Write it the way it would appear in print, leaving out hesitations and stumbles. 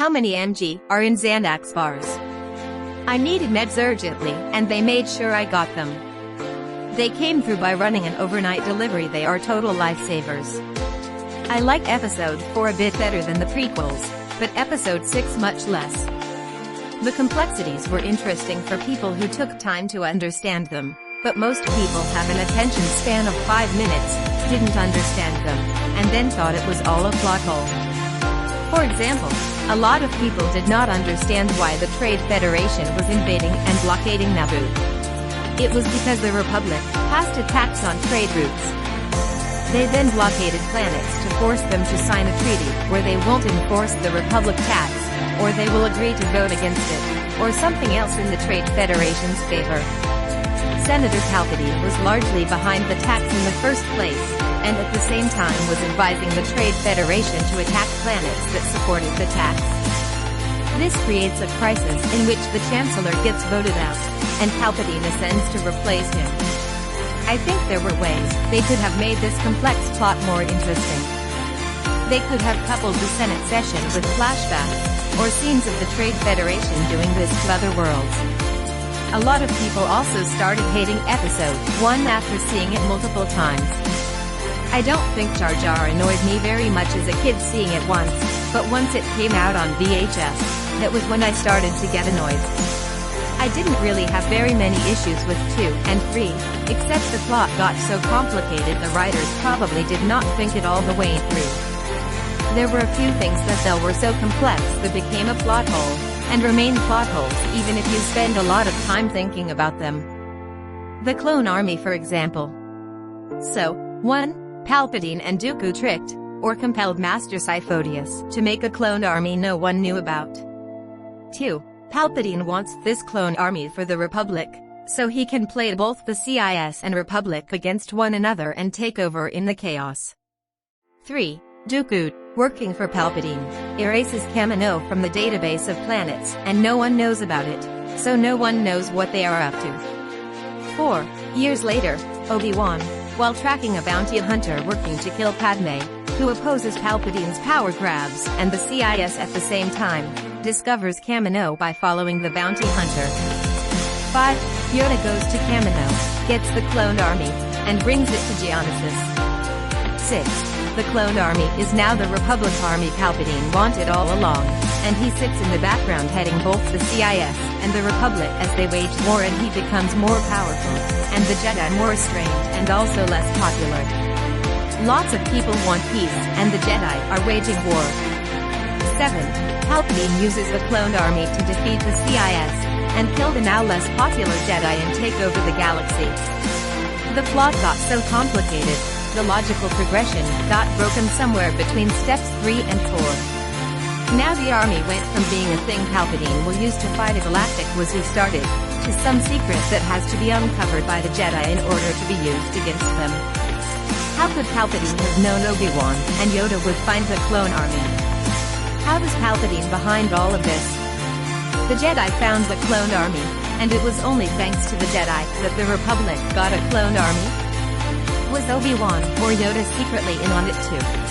How many mg are in Xanax bars? I needed meds urgently, and they made sure I got them. They came through by running an overnight delivery. They are total lifesavers. I like episode 4 a bit better than the prequels, but episode 6 much less. The complexities were interesting for people who took time to understand them, but most people have an attention span of 5 minutes, didn't understand them, and then thought it was all a plot hole. For example, a lot of people did not understand why the Trade Federation was invading and blockading Naboo. It was because the Republic passed a tax on trade routes. They then blockaded planets to force them to sign a treaty where they won't enforce the Republic tax, or they will agree to vote against it, or something else in the Trade Federation's favor. Senator Palpatine was largely behind the tax in the first place, and at the same time was advising the Trade Federation to attack planets that supported the tax. This creates a crisis in which the Chancellor gets voted out, and Palpatine ascends to replace him. I think there were ways they could have made this complex plot more interesting. They could have coupled the Senate session with flashbacks, or scenes of the Trade Federation doing this to other worlds. A lot of people also started hating episode 1 after seeing it multiple times. I don't think Jar Jar annoyed me very much as a kid seeing it once, but once it came out on VHS, that was when I started to get annoyed. I didn't really have very many issues with 2 and 3, except the plot got so complicated the writers probably did not think it all the way through. There were a few things that were so complex that became a plot hole, and remain plot holes even if you spend a lot of time thinking about them. The Clone Army, for example. So, 1. Palpatine and Dooku tricked, or compelled Master Sifo-Dyas to make a clone army no one knew about. 2. Palpatine wants this clone army for the Republic, so he can play both the CIS and Republic against one another and take over in the chaos. 3. Dooku, working for Palpatine, erases Kamino from the database of planets and no one knows about it, so no one knows what they are up to. 4. Years later, Obi-Wan, while tracking a bounty hunter working to kill Padme, who opposes Palpatine's power grabs and the CIS at the same time, discovers Kamino by following the bounty hunter. 5. Yoda goes to Kamino, gets the cloned army, and brings it to Geonosis. 6. The cloned army is now the Republic army Palpatine wanted all along, and he sits in the background heading both the CIS and the Republic as they wage war, and he becomes more powerful, and the Jedi more estranged and also less popular. Lots of people want peace, and the Jedi are waging war. 7. Palpatine uses the cloned army to defeat the CIS, and kill the now less popular Jedi and take over the galaxy. The plot got so complicated, the logical progression got broken somewhere between steps 3 and 4. Now the army went from being a thing Palpatine will use to fight a galactic was he started, to some secret that has to be uncovered by the Jedi in order to be used against them. How could Palpatine have known Obi-Wan and Yoda would find the clone army? How is Palpatine behind all of this? The Jedi found the cloned army, and it was only thanks to the Jedi that the Republic got a cloned army? Was Obi-Wan or Yoda secretly in on it too?